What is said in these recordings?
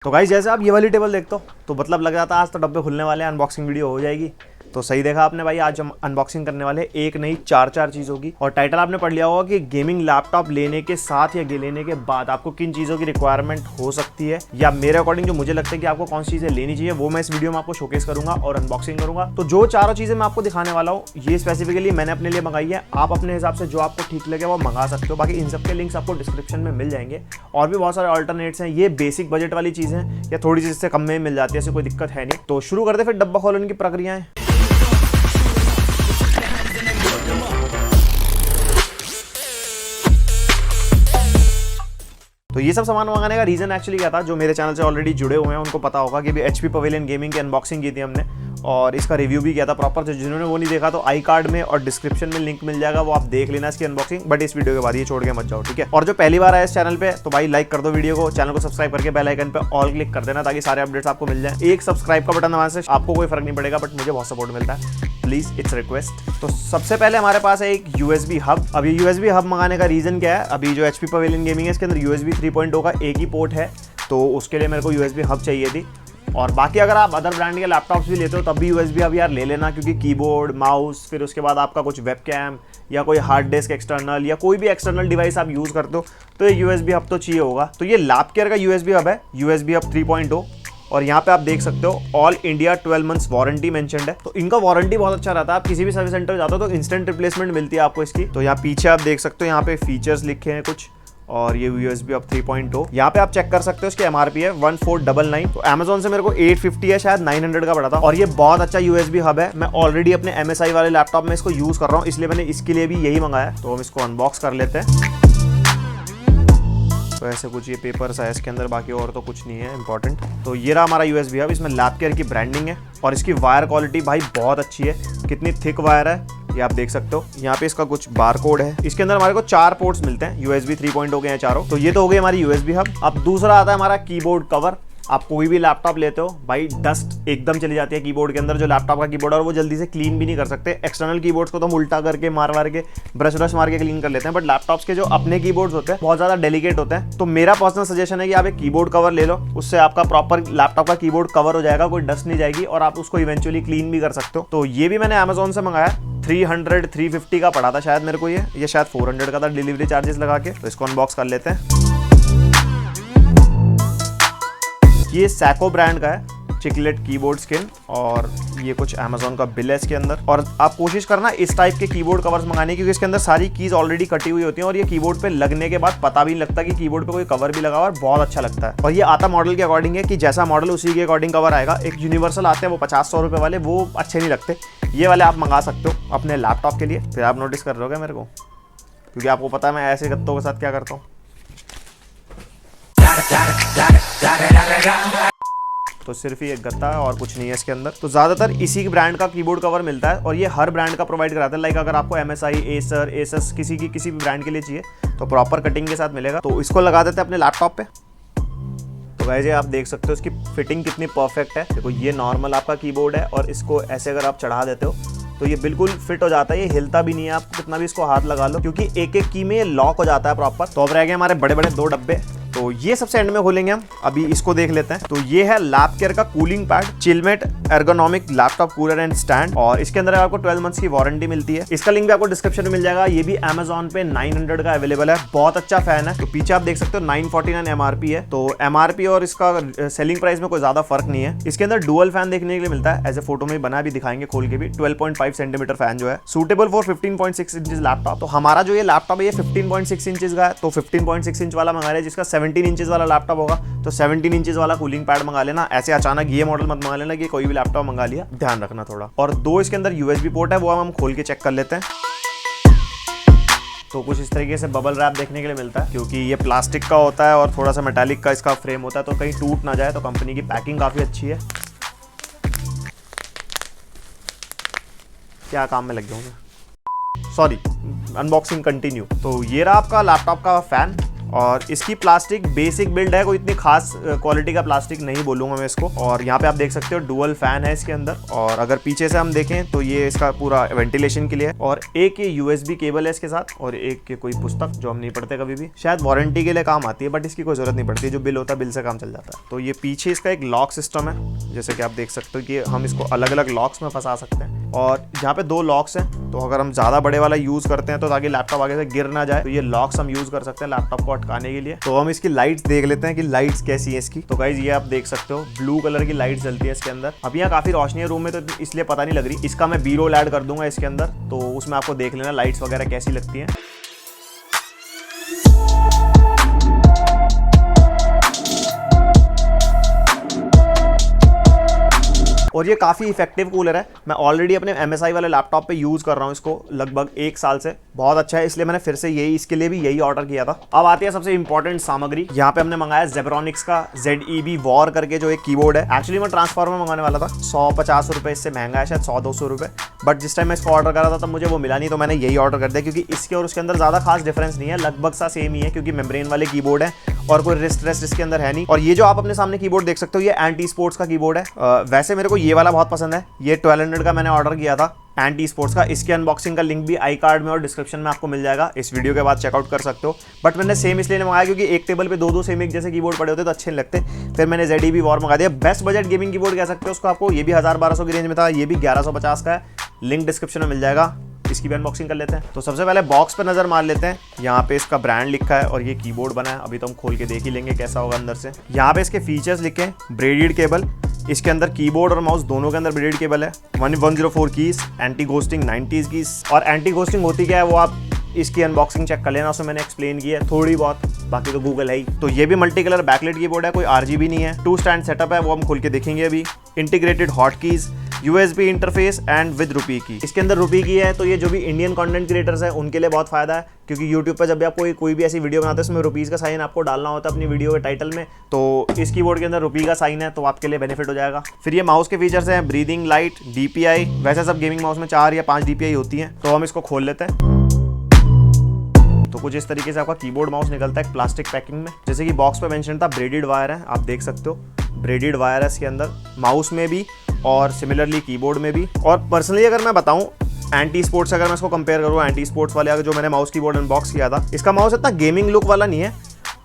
तो गाइस जैसे आप ये वाली टेबल देखते हो तो मतलब लग जाता है आज तो डब्बे खुलने वाले हैं, अनबॉक्सिंग वीडियो हो जाएगी। तो सही देखा आपने भाई, आज हम अनबॉक्सिंग करने वाले हैं एक नहीं चार चीज़ों की। और टाइटल आपने पढ़ लिया होगा कि गेमिंग लैपटॉप लेने के साथ या लेने के बाद आपको किन चीज़ों की रिक्वायरमेंट हो सकती है, या मेरे अकॉर्डिंग जो मुझे लगता है कि आपको कौन सी चीज़ें लेनी चाहिए वो मैं इस वीडियो में आपको शोकेस करूंगा और अनबॉक्सिंग करूंगा। तो जो चारों चीज़ें मैं आपको दिखाने वाला हूँ ये स्पेसिफिकली मैंने अपने लिए मंगाई है। आप अपने हिसाब से जो आपको ठीक लगे वो मंगा सकते हो। बाकी इन सब के लिंक्स आपको डिस्क्रिप्शन में मिल जाएंगे। और भी बहुत सारे ऑल्टरनेट्स हैं, ये बेसिक बजट वाली चीज़ है या थोड़ी सी इससे कम में मिल जाती है, ऐसी कोई दिक्कत है नहीं। तो शुरू करते फिर डब्बा खोलने की प्रक्रियाएं। तो ये सब सामान मंगाने का रीजन एक्चुअली क्या था, जो मेरे चैनल से ऑलरेडी जुड़े हुए हैं उनको पता होगा कि भी HP पवेलियन गेमिंग की अनबॉक्सिंग की थी हमने और इसका रिव्यू भी किया था प्रॉपर। तो जिन्होंने वो नहीं देखा तो आई कार्ड में और डिस्क्रिप्शन में लिंक मिल जाएगा, वो आप देख लेना इसकी अनबॉक्सिंग। बट इस वीडियो के बाद ये छोड़ के मत जाओ, ठीक है। और जो पहली बार आया इस चैनल पे तो भाई लाइक कर दो वीडियो को, चैनल को सब्सक्राइब करके बेल आइकन पे ऑल क्लिक कर देना ताकि सारे अपडेट्स आपको मिल जाए। एक सब्सक्राइब का बटन दबाने से आपको कोई फर्क नहीं पड़ेगा बट मुझे बहुत सपोर्ट मिलता है, प्लीज इट्स रिक्वेस्ट। तो सबसे पहले हमारे पास है एक USB हब। अब ये USB हब मंगाने का रीजन क्या है, अभी जो HP पवेलियन गेमिंग है इसके अंदर USB 3.0 का एक ही पोर्ट है, तो उसके लिए मेरे को USB हब चाहिए थी। और बाकी अगर आप अदर ब्रांड के लैपटॉप्स भी लेते हो तब भी USB हब यार ले लेना, क्योंकि कीबोर्ड माउस फिर उसके बाद आपका कुछ वेबकैम या कोई हार्ड डिस्क एक्सटर्नल या कोई भी एक्सटर्नल डिवाइस आप यूज़ करते हो तो ये USB हब तो चाहिए होगा। तो ये लैपकेयर का USB हब है, USB हब 3.0। और यहाँ पे आप देख सकते हो all India 12 months warranty mentioned है। तो इनका वारंटी बहुत अच्छा रहता है, आप किसी भी सर्विस सेंटर जाते हो तो इंस्टेंट रिप्लेसमेंट मिलती है आपको इसकी। तो यहाँ पीछे आप देख सकते हो, यहाँ पे फीचर्स लिखे हैं कुछ, और ये USB हब 3.0 यहाँ पे आप चेक कर सकते हो। इसकी MRP है 1499। तो Amazon से मेरे को 850 है, शायद 900 का पड़ा था। और ये बहुत अच्छा USB हब है, मैं ऑलरेडी अपने MSI वाले लैपटॉप में इसको यूज कर रहा हूँ, इसलिए मैंने इसके लिए भी यही मंगाया। तो हम इसको अनबॉक्स कर लेते हैं। तो ऐसे कुछ ये पेपर्स है इसके अंदर, बाकी और तो कुछ नहीं है इंपॉर्टेंट। तो ये रहा हमारा USB हब, इसमें लैपकेयर की ब्रांडिंग है और इसकी वायर क्वालिटी भाई बहुत अच्छी है। कितनी थिक वायर है ये आप देख सकते हो। यहाँ पे इसका कुछ बारकोड है। इसके अंदर हमारे को 4 पोर्ट्स मिलते हैं, USB 3.0 के हैं चारों। तो ये तो हो गई हमारी USB हब। अब दूसरा आता है हमारा कीबोर्ड कवर। आप कोई भी लैपटॉप लेते हो भाई डस्ट एकदम चली जाती है कीबोर्ड के अंदर, जो लैपटॉप का कीबोर्ड है और वो जल्दी से क्लीन भी नहीं कर सकते। एक्सटर्नल कीबोर्ड्स को तो हम उल्टा करके मार के ब्रश मार के क्लीन कर लेते हैं, बट लैपटॉप्स के जो अपने कीबोर्ड्स होते हैं बहुत ज़्यादा डेलिकेट होते हैं। तो मेरा पर्सनल सजेशन है कि आप एक कीबोर्ड कवर ले लो, उससे आपका प्रॉपर लैपटॉप का कीबोर्ड कवर हो जाएगा, कोई डस्ट नहीं जाएगी और आप उसको इवेंचुअली क्लीन भी कर सकते हो। तो ये भी मैंने अमेजोन से मंगाया, 350 का पड़ा था शायद मेरे को, ये शायद 400 का था डिलीवरी चार्जेस लगा के। तो इसको अनबॉक्स कर लेते हैं। ये सैको ब्रांड का है, चिकलेट कीबोर्ड स्किन, और ये कुछ अमेजोन का बिल है इसके अंदर। और आप कोशिश करना इस टाइप के कीबोर्ड कवर्स मंगाने की, क्योंकि इसके अंदर सारी कीज ऑलरेडी कटी हुई होती हैं और ये कीबोर्ड पे लगने के बाद पता भी नहीं लगता कि कीबोर्ड पे कोई कवर भी लगा हुआ है। बहुत अच्छा लगता है। और ये आता मॉडल के अकॉर्डिंग है कि जैसा मॉडल उसी के अकॉर्डिंग कवर आएगा। एक यूनिवर्सल आते हैं वो 50-100 रुपये वाले, वो अच्छे नहीं लगते। ये वाले आप मंगा सकते हो अपने लैपटॉप के लिए। फिर आप नोटिस कर रहे हो क्या मेरे को, क्योंकि आपको पता है मैं ऐसे गत्तों के साथ क्या करता हूँ। तो सिर्फ ये एक गत्ता है और कुछ नहीं है इसके अंदर। तो ज्यादातर इसी ब्रांड का कीबोर्ड कवर मिलता है और ये हर ब्रांड का प्रोवाइड कराता है। लाइक अगर आपको MSI, Acer, Asus किसी भी ब्रांड के लिए चाहिए तो प्रॉपर कटिंग के साथ मिलेगा। तो इसको लगा देते हैं अपने लैपटॉप पे। तो गाइस ये आप देख सकते हो इसकी फिटिंग कितनी परफेक्ट है। देखो ये नॉर्मल आपका कीबोर्ड है और इसको ऐसे अगर आप चढ़ा देते हो तो ये बिल्कुल फिट हो जाता है, ये हिलता भी नहीं है। आपको कितना भी इसको हाथ लगा लो, क्योंकि एक एक की में ये लॉक हो जाता है प्रॉपर। तो अब रह गए हमारे बड़े बड़े 2 डब्बे, तो ये सबसे एंड में खोलेंगे हम। अभी इसको देख लेते हैं। तो ये है लैपकेयर का cooling pad, Chillmate ergonomic laptop cooler and stand, और इसके अंदर आपको 12 मंथ्स की वारंटी मिलती है। इसका लिंक भी आपको डिस्क्रिप्शन में मिल जाएगा। ये भी Amazon पे 900 का अवेलेबल है, बहुत अच्छा फैन है। तो पीछे आप देख सकते हो 949 MRP है। तो MRP और इसका सेलिंग प्राइस में कोई ज्यादा फर्क नहीं है। इसके अंदर डुअल फैन देखने के लिए मिलता है, ऐसे फोटो में बना भी दिखाएंगे खोल के भी। 12.5 सेंटीमीटर फैन जो है, सूटेबल फॉर 15.6 इंचेस लैपटॉप। तो हमारा जो ये लैपटॉप है ये 15.6 इंचेस का है, तो 15.6 इंच वाला मंगा लिया। जिसका 17 इंचेस वाला लैपटॉप होगा तो 17 इंचेस वाला कूलिंग पैड मंगा लेना। ऐसे अचानक ये मॉडल मत मंगा लेना कि कोई भी लैपटॉप मंगा लिया, ध्यान रखना थोड़ा। और 2 इसके अंदर USB पोर्ट है, वो हम खोल के चेक कर लेते हैं। तो कुछ इस तरीके से बबल रैप देखने के लिए मिलता है, क्योंकि ये प्लास्टिक का होता है और थोड़ा सा मेटालिक का इसका फ्रेम होता है, तो कहीं टूट ना जाए। तो कंपनी की पैकिंग काफी अच्छी है। क्या काम में लग गया हूँ मैं, सॉरी। Unboxing continue. तो ये रहा आपका लैपटॉप का फैन और इसकी प्लास्टिक बेसिक बिल्ड है, कोई इतनी खास क्वालिटी का प्लास्टिक नहीं बोलूँगा मैं इसको। और यहाँ पे आप देख सकते हो डुअल फैन है इसके अंदर, और अगर पीछे से हम देखें तो ये इसका पूरा वेंटिलेशन के लिए है। और एक ये USB केबल है इसके साथ, और एक ये कोई पुस्तक जो हम नहीं पढ़ते कभी भी, शायद वारंटी के लिए काम आती है, बट इसकी कोई जरूरत नहीं पड़ती, जो बिल होता है बिल से काम चल जाता है। तो ये पीछे इसका एक लॉक सिस्टम है, जैसे कि आप देख सकते हो कि हम इसको अलग अलग लॉक्स में फंसा सकते हैं। और यहाँ पे 2 लॉक्स हैं, तो अगर हम ज़्यादा बड़े वाला यूज़ करते हैं तो ताकि लैपटॉप आगे से गिर ना जाए, तो ये लॉक्स हम यूज़ कर सकते हैं लैपटॉप को अटकाने के लिए। तो हम इसकी लाइट्स देख लेते हैं कि लाइट्स कैसी है इसकी। तो गाइस ये आप देख सकते हो ब्लू कलर की लाइट जलती है इसके अंदर। अब यहाँ काफ़ी रोशनी है रूम में, तो इसलिए पता नहीं लग रही। इसका मैं बी-रोल ऐड कर दूंगा इसके अंदर, तो उसमें आपको देख लेना लाइट्स वगैरह कैसी लगती हैं। और ये काफ़ी इफेक्टिव कूलर है। मैं ऑलरेडी अपने MSI वाले लैपटॉप पे यूज़ कर रहा हूँ इसको लगभग 1 साल से, बहुत अच्छा है, इसलिए मैंने फिर से इसके लिए भी यही ऑर्डर किया था। अब आती है सबसे इंपॉर्टेंट सामग्री। यहाँ पे हमने मंगाया जेब्रॉनिक्स का ZEB वॉर करके जो एक कीबोर्ड है। एक्चुअली मैं ट्रांसफॉर्मर मंगाने वाला था, 150 रुपये इससे महंगा है, शायद 100-200 रुपये, बट जिस टाइम मैं इसको ऑर्डर कर रहा था तब मुझे वो मिला नहीं, तो मैंने यही ऑर्डर कर दिया, क्योंकि इसके और उसके अंदर ज़्यादा खास डिफरेंस नहीं है, लगभग सा सेम ही है, क्योंकि मेम्ब्रेन वाले कीबोर्ड है और कोई रिस्ट रेस्ट इसके अंदर है नहीं। और ये जो आप अपने सामने कीबोर्ड देख सकते हो, ये एंटी स्पोर्ट्स का कीबोर्ड है। वैसे मेरे को ये वाला बहुत पसंद है, ये 1200 का मैंने ऑर्डर किया था एंटी स्पोर्ट्स का। इसके अनबॉक्सिंग का लिंक भी आई कार्ड में और डिस्क्रिप्शन में आपको मिल जाएगा, इस वीडियो के बाद चेकआउट कर सकते हो। बट मैंने सेम इसलिए मंगाया क्योंकि एक टेबल पे 2-2 सेम एक जैसे कीबोर्ड पड़े होते तो अच्छे नहीं लगते, फिर मैंने ZEB वॉर मंगा दिया। बेस्ट बजट गेमिंग कीबोर्ड कह सकते हो उसको आपको। ये भी 1000-1200 की रेंज में था, ये भी 1150 का है, लिंक डिस्क्रिप्शन में मिल जाएगा। इसकी भी अनबॉक्सिंग कर लेते हैं। तो सबसे पहले बॉक्स पर नजर मार लेते हैं। यहाँ पे इसका ब्रांड लिखा है और ये कीबोर्ड बना है, अभी तो हम खोल के देख ही लेंगे कैसा होगा अंदर से। यहाँ पे इसके फीचर्स लिखे हैं, ब्रेडेड केबल, इसके अंदर कीबोर्ड और माउस दोनों के अंदर ब्रेडेड केबल है, 104 keys, anti ghosting 90s keys. और एंटी घोस्टिंग होती क्या है वो आप इसकी अनबॉक्सिंग चेक कर लेना, उसमें मैंने एक्सप्लेन किया है थोड़ी बहुत, बाकी तो गूगल है ही। तो ये भी मल्टी कलर बैकलाइट कीबोर्ड है, कोई RGB नहीं है। 2 स्टैंड सेटअप है, वो हम खोल के देखेंगे अभी। Integrated hot keys, USB interface and with रुपी की। इसके अंदर रुपी की है, तो ये जो भी इंडियन कंटेंट क्रिएटर्स हैं उनके लिए बहुत फायदा है, क्योंकि यूट्यूब पर जब भी आप कोई भी ऐसी वीडियो बनाते हैं उसमें रुपीज़ का साइन आपको डालना होता है अपनी वीडियो के टाइटल में, तो इस कीबोर्ड के अंदर रुपी का साइन है, तो आपके लिए बेनिफिट हो जाएगा। फिर ये माउस के फीचर्स हैं, ब्रीदिंग लाइट, DPI। वैसे सब गेमिंग माउस में 4 या 5 DPI होती हैं, तो हम इसको खोल लेते हैं। तो कुछ इस तरीके से आपका कीबोर्ड माउस निकलता है प्लास्टिक पैकिंग में। जैसे कि बॉक्स पे मेंशन था ब्रेडेड वायर है, आप देख सकते हो ब्रेडेड वायर है इसके अंदर, माउस में भी और सिमिलरली कीबोर्ड में भी। और पर्सनली अगर मैं बताऊं, एंटी स्पोर्ट्स अगर मैं इसको कंपेयर करूं एंटी स्पोर्ट्स वाले अगर जो मैंने माउस कीबोर्ड अनबॉक्स किया था, इसका माउस इतना गेमिंग लुक वाला नहीं है,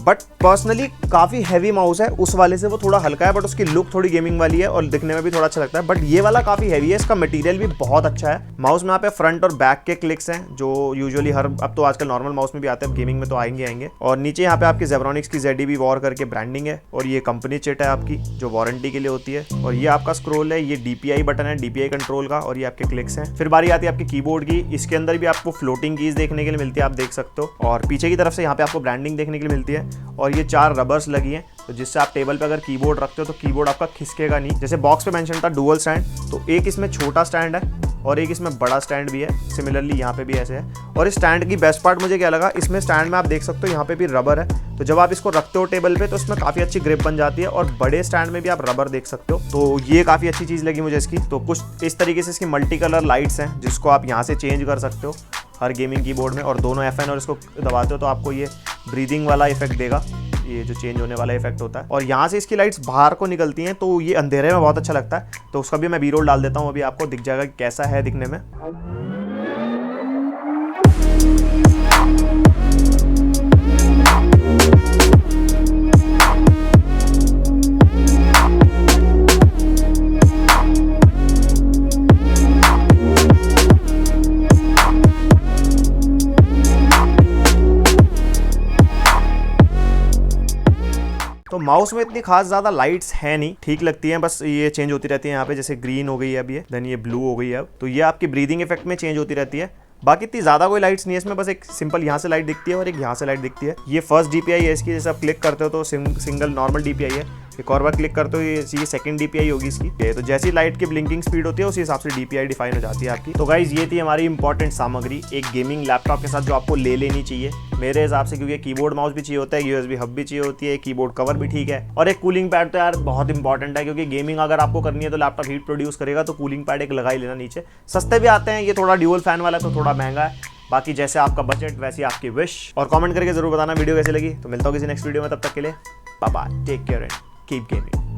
बट पर्सनली काफ़ी हैवी माउस है। उस वाले से वो थोड़ा हल्का है, बट उसकी लुक थोड़ी गेमिंग वाली है और दिखने में भी थोड़ा अच्छा लगता है। बट ये वाला काफ़ी हैवी है, इसका मटेरियल भी बहुत अच्छा है। माउस में यहाँ पे फ्रंट और बैक के क्लिक्स हैं, जो यूजुअली अब तो आजकल नॉर्मल माउस में भी आते हैं, गेमिंग में तो आएंगे। और नीचे यहाँ पे आपकी जेब्रॉनिक्स की ZEB वॉर करके ब्रांडिंग है, और ये कंपनी चिट है आपकी जो वारंटी के लिए होती है। और ये आपका स्क्रोल है, ये DPI बटन है, DPI कंट्रोल का, और ये आपके क्लिक्स हैं। फिर बारी आती है आपकी कीबोर्ड की। इसके अंदर भी आपको फ्लोटिंग कीज देखने के लिए मिलती है, आप देख सकते हो, और पीछे की तरफ से यहाँ पे आपको ब्रांडिंग देखने के लिए मिलती है। और ये 4 रबर्स लगी हैं, तो जिससे आप टेबल पे अगर कीबोर्ड रखते हो तो कीबोर्ड आपका खिसकेगा नहीं। जैसे बॉक्स पे मेंशन था डुअल स्टैंड, तो एक इसमें छोटा स्टैंड है और एक इसमें बड़ा स्टैंड भी है, सिमिलरली यहाँ पे भी ऐसे है। और इस स्टैंड की बेस्ट पार्ट मुझे क्या लगा, इसमें स्टैंड में आप देख सकते हो यहाँ पे भी रबर है, तो जब आप इसको रखते हो टेबल पे तो इसमें काफ़ी अच्छी ग्रिप बन जाती है। और बड़े स्टैंड में भी आप रबर देख सकते हो, तो ये काफ़ी अच्छी चीज़ लगी मुझे इसकी। तो कुछ इस तरीके से इसकी मल्टी कलर लाइट्स हैं, जिसको आप यहाँ से चेंज कर सकते हो हर गेमिंग कीबोर्ड में, और दोनों FN और इसको दबाते हो तो आपको ये ब्रीदिंग वाला इफेक्ट देगा, ये जो चेंज होने वाला इफेक्ट होता है। और यहाँ से इसकी लाइट्स बाहर को निकलती हैं, तो ये अंधेरे में बहुत अच्छा लगता है। तो उसका भी मैं B-रोल डाल देता हूँ, अभी आपको दिख जाएगा कि कैसा है दिखने में। तो माउस में इतनी खास ज़्यादा लाइट्स है नहीं, ठीक लगती हैं, बस ये चेंज होती रहती है। यहाँ पे जैसे ग्रीन हो गई है अभी, देन ये ब्लू हो गई है अब, तो ये आपकी ब्रीदिंग इफेक्ट में चेंज होती रहती है। बाकी इतनी ज़्यादा कोई लाइट्स नहीं है इसमें, बस एक सिंपल यहाँ से लाइट दिखती है और एक यहाँ से लाइट दिखती है। ये फर्स्ट DPI है इसकी, जैसे आप क्लिक करते हो तो सिंगल नॉर्मल DPI है, एक और बार क्लिक करते हो ये सेकंड DPI होगी इसकी। तो जैसी लाइट की ब्लिंकिंग स्पीड होती है उसी हिसाब से DPI डिफाइन हो जाती है आपकी। तो गाइज ये थी हमारी इंपॉर्टेंट सामग्री एक गेमिंग लैपटॉप के साथ जो आपको ले लेनी चाहिए मेरे हिसाब से, क्योंकि कीबोर्ड माउस भी चाहिए होता है, USB हब भी चाहिए होती है, कीबोर्ड कवर भी ठीक है, और एक कूलिंग पैड तो यार बहुत इंपॉर्टेंट है, क्योंकि गेमिंग अगर आपको करनी है तो लैपटॉप हीट प्रोड्यूस करेगा, तो कूलिंग पैड एक लगा ही लेना नीचे। सस्ते भी आते हैं, ये थोड़ा ड्यूअल फैन वाला तो थोड़ा महंगा है, बाकी जैसे आपका बजट वैसी आपकी विश, और कमेंट करके जरूर बताना वीडियो कैसी लगी। तो मिलता हूँ किसी नेक्स्ट वीडियो में, तब तक के लिए bye bye, take care and keep gaming.